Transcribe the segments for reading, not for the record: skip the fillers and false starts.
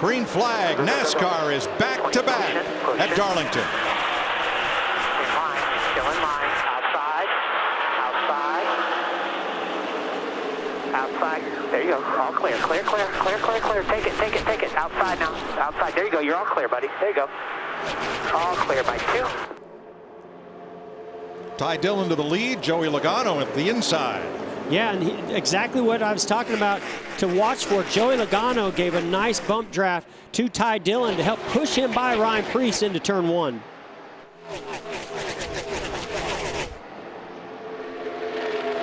Green flag. NASCAR is back to back at Darlington. In line, still in line. Outside. Outside. There you go. All clear. Clear. Take it. Outside now. Outside. There you go. You're all clear, buddy. There you go. All clear by 2. Ty Dillon to the lead. Joey Logano at the inside. Yeah, and exactly what I was talking about to watch for. Joey Logano gave a nice bump draft to Ty Dillon to help push him by Ryan Preece into turn 1.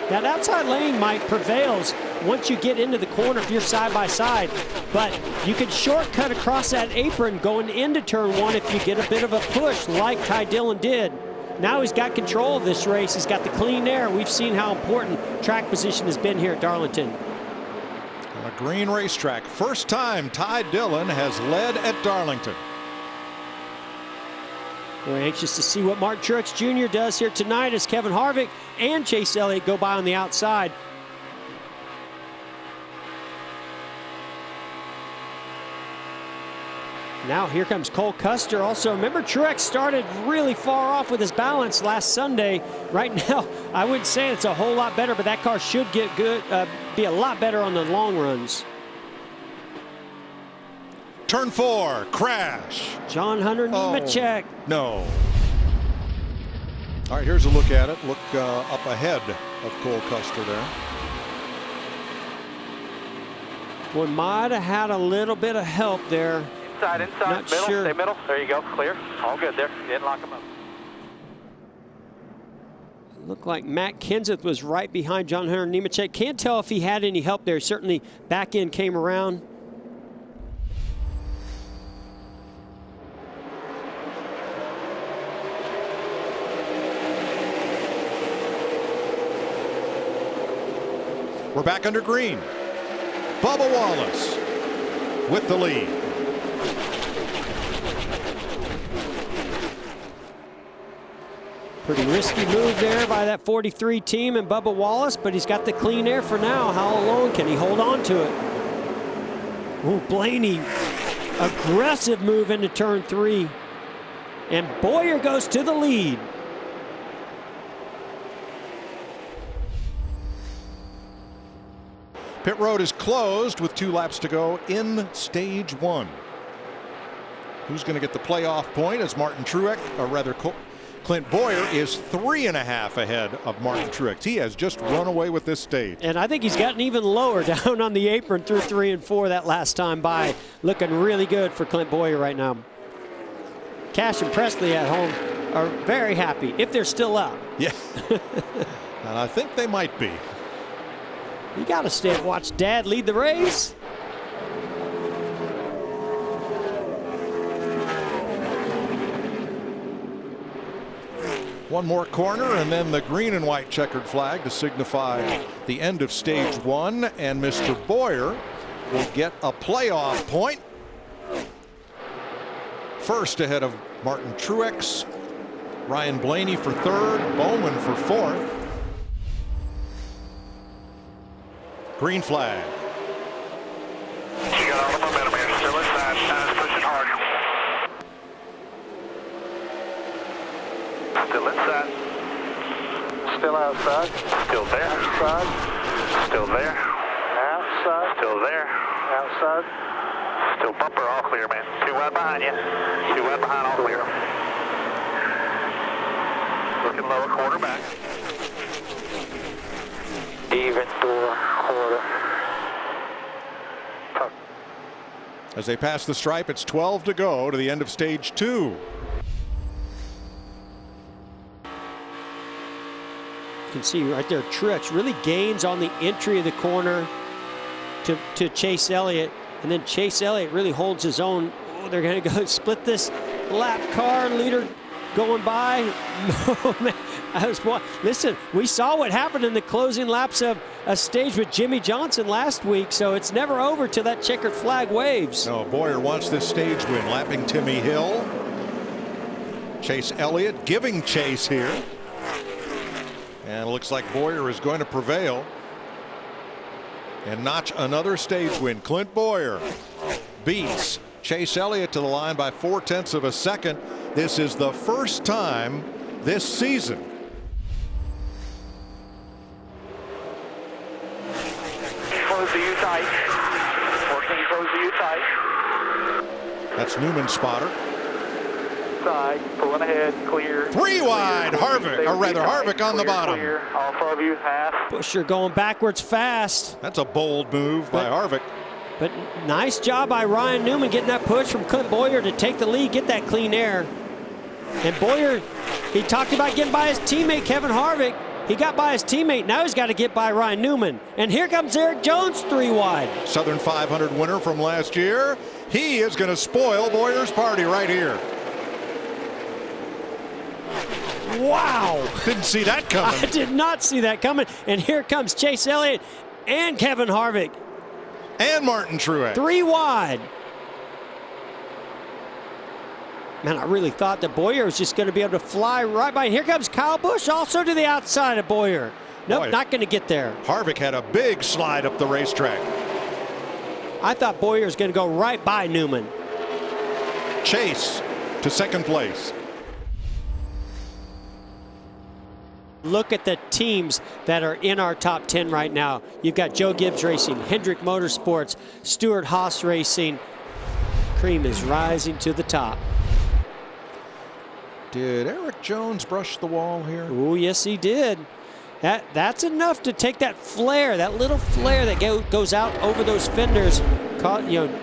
That outside lane, Mike, prevails once you get into the corner if you're side by side. But you can shortcut across that apron going into turn 1 if you get a bit of a push like Ty Dillon did. Now he's got control of this race. He's got the clean air. We've seen how important track position has been here at Darlington. On a green racetrack. First time Ty Dillon has led at Darlington. We're anxious to see what Martin Truex Jr. does here tonight as Kevin Harvick and Chase Elliott go by on the outside. Now here comes Cole Custer. Also, remember Truex started really far off with his balance last Sunday. Right now, I wouldn't say it's a whole lot better, but that car should get good, be a lot better on the long runs. Turn 4, crash. John Hunter Nemechek. No. All right, here's a look at it. Look up ahead of Cole Custer there. Oh. Boy, might have had a little bit of help there. Inside, Not middle, sure. Stay middle. There you go, clear. All good there. You didn't lock them up. Looked like Matt Kenseth was right behind John Hunter Nemechek. Can't tell if he had any help there. Certainly back end came around. We're back under green. Bubba Wallace with the lead. Pretty risky move there by that 43 team and Bubba Wallace, but he's got the clean air for now. How long can he hold on to it? Ooh, Blaney, aggressive move into turn 3. And Bowyer goes to the lead. Pit road is closed with 2 laps to go in stage 1. Who's going to get the playoff point as Martin Truex, or rather Clint Bowyer is 3.5 ahead of Martin Truex. He has just run away with this stage. And I think he's gotten even lower down on the apron through 3 and 4 that last time by. Looking really good for Clint Bowyer right now. Cash and Presley at home are very happy, if they're still up. Yeah, and I think they might be. You got to stay and watch Dad lead the race. One more corner and then the green and white checkered flag to signify the end of stage 1, and Mr. Bowyer will get a playoff point. First ahead of Martin Truex, Ryan Blaney for 3rd, Bowman for 4th. Green flag. You got all the momentum here. Still inside. Now pushing hard. Still inside. Still outside. Still there. Outside. Still there. Outside. Still there. Outside. Still bumper, all clear, man. 2 wide behind you. 2 wide behind, all clear. Looking lower, quarter back. Even 4 quarter. As they pass the stripe, it's 12 to go to the end of stage 2. You can see right there, Truex really gains on the entry of the corner to Chase Elliott, and then Chase Elliott really holds his own. Oh, they're going to go split this lap car leader going by. Oh, man. Listen, we saw what happened in the closing laps of a stage with Jimmy Johnson last week, so it's never over till that checkered flag waves. No, Bowyer wants this stage win, lapping Timmy Hill. Chase Elliott giving chase here. And it looks like Bowyer is going to prevail and notch another stage win. Clint Bowyer beats Chase Elliott to the line by 0.4 of a second. This is the first time this season. Close to you tight. Working close to you tight. That's Newman's spotter. Side, pulling ahead, clear. 3 wide, Harvick, or rather Harvick on the bottom. Clear, off of you, half. Buescher going backwards fast. That's a bold move by Harvick. But nice job by Ryan Newman getting that push from Clint Bowyer to take the lead, get that clean air. And Bowyer, he talked about getting by his teammate Kevin Harvick. He got by his teammate. Now he's got to get by Ryan Newman. And here comes Erik Jones 3 wide. Southern 500 winner from last year. He is going to spoil Bowyer's party right here. Wow. Didn't see that coming. I did not see that coming. And here comes Chase Elliott and Kevin Harvick. And Martin Truex. 3 wide. Man, I really thought that Bowyer was just going to be able to fly right by. And here comes Kyle Busch also to the outside of Bowyer. Nope, not going to get there. Harvick had a big slide up the racetrack. I thought Bowyer was going to go right by Newman. Chase to second place. Look at the teams that are in our top 10 right now. You've got Joe Gibbs Racing, Hendrick Motorsports, Stewart Haas Racing. Cream is rising to the top. Did Erik Jones brush the wall here? Oh, yes, he did. That's enough to take that flare, that little flare that goes out over those fenders,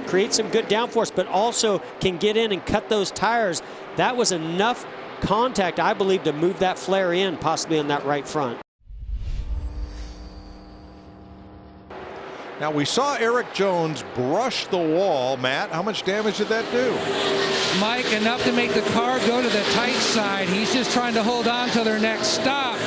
create some good downforce, but also can get in and cut those tires. That was enough contact, I believe, to move that flare in, possibly on that right front. Now we saw Erik Jones brush the wall. Matt, how much damage did that do? Mike, enough to make the car go to the tight side. He's just trying to hold on to their next stop.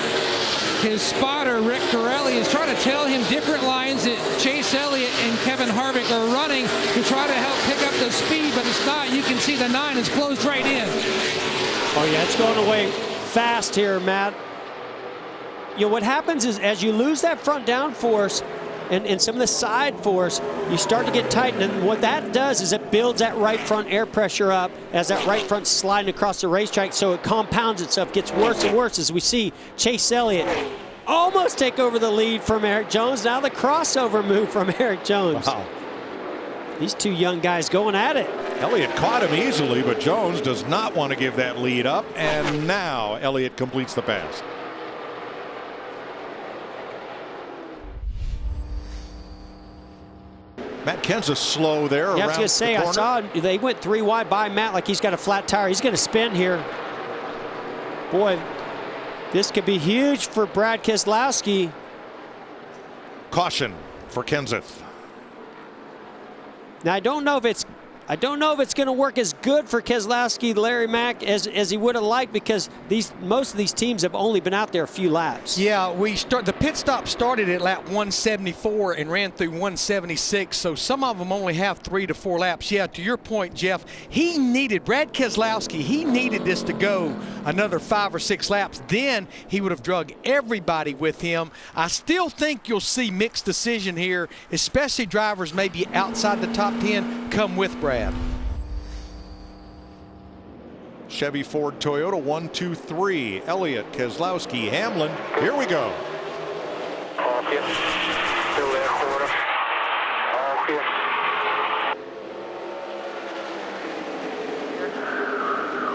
His spotter, Rick Corelli, is trying to tell him different lines that Chase Elliott and Kevin Harvick are running to try to help pick up the speed, but it's not. You can see the 9 is closed right in. Oh, yeah, it's going away fast here, Matt. What happens is as you lose that front downforce and some of the side force, you start to get tight. And what that does is it builds that right front air pressure up as that right front sliding across the racetrack, so it compounds itself, gets worse and worse as we see Chase Elliott almost take over the lead from Erik Jones. Now the crossover move from Erik Jones. Wow. These two young guys going at it. Elliott caught him easily, but Jones does not want to give that lead up. And now Elliott completes the pass. Matt Kenseth slow there. Yeah, I was going to say, I saw they went 3 wide by Matt like he's got a flat tire. He's going to spin here. Boy, this could be huge for Brad Keselowski. Caution for Kenseth. Now I don't know if it's going to work as good for Keselowski, Larry Mack, as he would have liked, because most of these teams have only been out there a few laps. Yeah, the pit stop started at lap 174 and ran through 176, so some of them only have 3 to 4 laps. Yeah, to your point, Jeff, Brad Keselowski, he needed this to go another 5 or 6 laps. Then he would have drug everybody with him. I still think you'll see mixed decision here, especially drivers maybe outside the top 10 come with Brad. Chevy, Ford, Toyota, 1, 2, 3. Elliott, Keselowski, Hamlin. Here we go. Off you. Still there, quarter. Off you.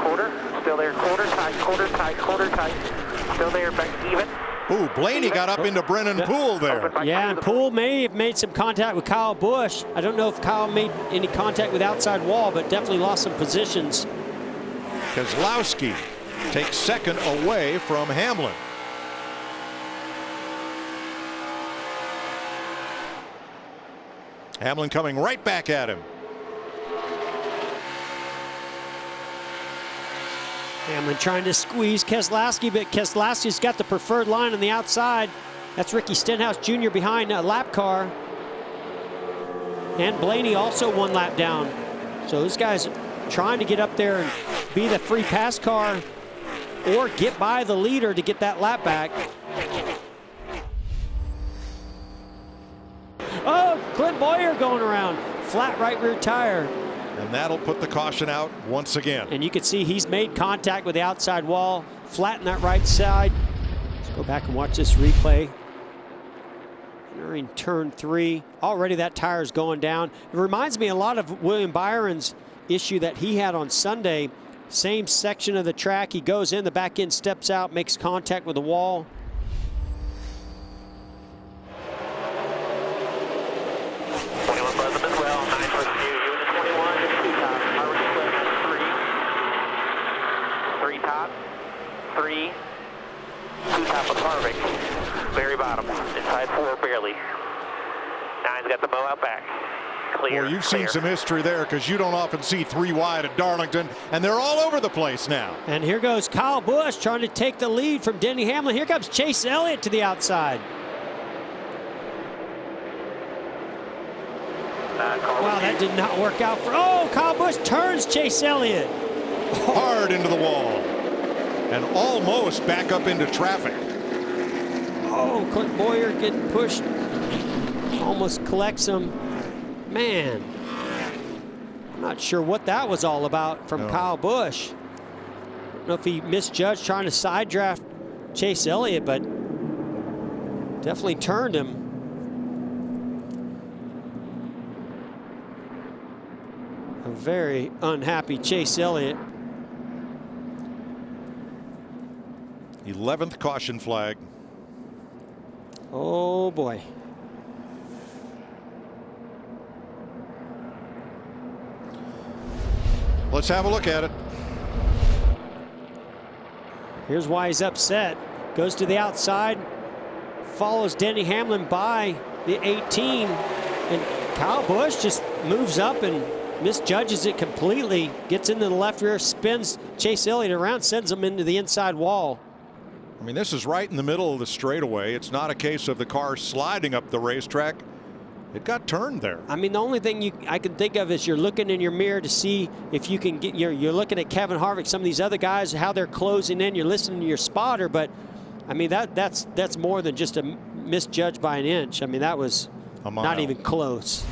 Quarter. Still there, quarter tight, quarter tight, quarter tight. Still there, back even. Ooh, Blaney got up into Brennan Poole there. Yeah, and Poole may have made some contact with Kyle Busch. I don't know if Kyle made any contact with outside wall, but definitely lost some positions. Keselowski takes second away from Hamlin. Hamlin coming right back at him. Hamlin trying to squeeze Keselowski, but Keselowski's got the preferred line on the outside. That's Ricky Stenhouse Jr. behind a lap car. And Blaney also 1 lap down. So those guys trying to get up there and be the free pass car or get by the leader to get that lap back. Oh, Clint Bowyer going around. flat right rear tire. And that'll put the caution out once again. And you can see he's made contact with the outside wall, flatten that right side. Let's go back and watch this replay. Entering turn 3, already that tire is going down. It reminds me a lot of William Byron's issue that he had on Sunday. Same section of the track, he goes in, the back end steps out, makes contact with the wall. Three, two top of Harvick, very bottom, inside 4 barely. 9's got the bow out back. Clear. Well, you've seen some history there because you don't often see 3 wide at Darlington, and they're all over the place now. And here goes Kyle Busch trying to take the lead from Denny Hamlin. Here comes Chase Elliott to the outside. Wow, that did not work out for. Oh, Kyle Busch turns Chase Elliott. Hard into the wall. And almost back up into traffic. Oh, Clint Boyer getting pushed. Almost collects him. Man, I'm not sure what that was all about from Kyle Busch. I don't know if he misjudged trying to side draft Chase Elliott, but definitely turned him. A very unhappy Chase Elliott. 11th caution flag. Oh boy. Let's have a look at it. Here's why he's upset. Goes to the outside, follows Denny Hamlin by the 18, and Kyle Busch just moves up and misjudges it completely. Gets into the left rear, spins Chase Elliott around, sends him into the inside wall. I mean, this is right in the middle of the straightaway. It's not a case of the car sliding up the racetrack. It got turned there. I mean, the only thing I can think of is you're looking in your mirror to see if you can get. You're looking at Kevin Harvick, some of these other guys, how they're closing in. You're listening to your spotter, but I mean that's more than just a misjudge by an inch. I mean, that was not even close.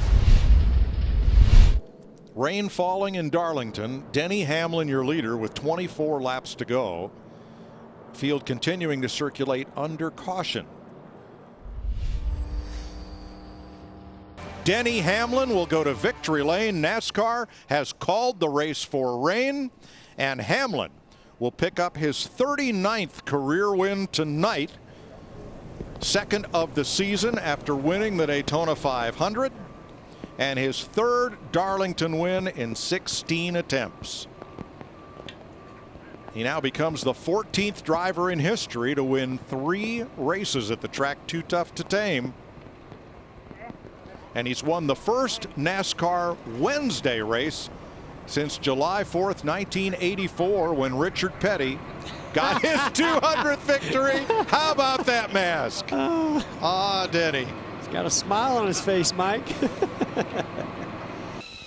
Rain falling in Darlington. Denny Hamlin, your leader, with 24 laps to go. Field continuing to circulate under caution. Denny Hamlin will go to victory lane. NASCAR has called the race for rain, and Hamlin will pick up his 39th career win tonight, second of the season after winning the Daytona 500, and his 3rd Darlington win in 16 attempts. He now becomes the 14th driver in history to win 3 races at the track too tough to tame. And he's won the first NASCAR Wednesday race since July 4th, 1984, when Richard Petty got his 200th victory. How about that mask? Denny. He's got a smile on his face, Mike.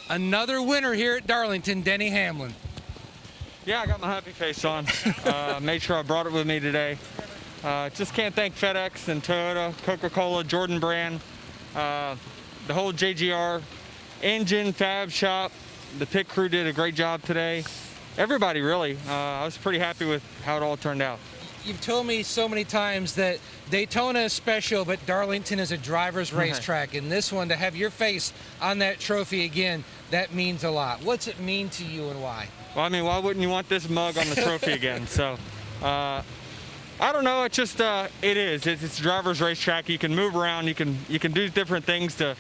Another winner here at Darlington, Denny Hamlin. Yeah, I got my happy face on. Made sure I brought it with me today. Just can't thank FedEx and Toyota, Coca-Cola, Jordan Brand, the whole JGR engine fab shop. The pit crew did a great job today. Everybody, really. I was pretty happy with how it all turned out. You've told me so many times that Daytona is special, but Darlington is a driver's racetrack. And this one, to have your face on that trophy again, that means a lot. What's it mean to you and why? Well, I mean, why wouldn't you want this mug on the trophy again? So, I don't know. It's just, it is. It's a driver's racetrack. You can move around. You can do different things to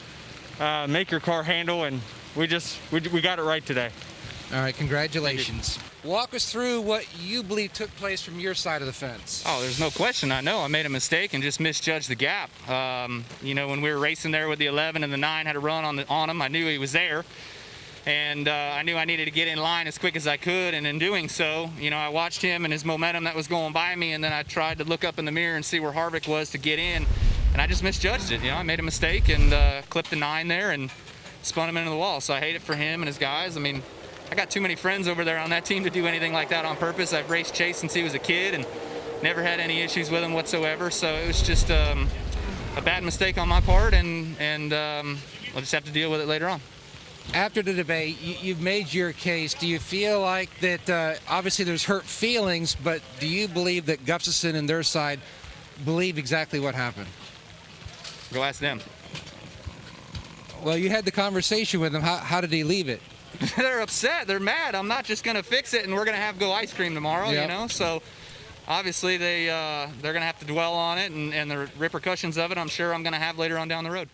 make your car handle, and we got it right today. All right, congratulations. Walk us through what you believe took place from your side of the fence. Oh, there's no question. I know I made a mistake and just misjudged the gap. You know, when we were racing there with the 11 and the 9 had a run on him, I knew he was there. And I knew I needed to get in line as quick as I could, and in doing so, you know, I watched him and his momentum that was going by me, and then I tried to look up in the mirror and see where Harvick was to get in, and I just misjudged it. You know, I made a mistake and clipped the 9 there and spun him into the wall. So I hate it for him and his guys. I mean, I got too many friends over there on that team to do anything like that on purpose. I've raced Chase since he was a kid and never had any issues with him whatsoever. So it was just a bad mistake on my part, and we'll just have to deal with it later on. After the debate, you've made your case. Do you feel like that, obviously there's hurt feelings, but do you believe that Gustafson and their side believe exactly what happened? Go ask them. Well, you had the conversation with them. How did he leave it? They're upset. They're mad. I'm not just going to fix it and we're going to have go ice cream tomorrow, Yep. you know? So obviously they're going to have to dwell on it and the repercussions of it, I'm sure I'm going to have later on down the road.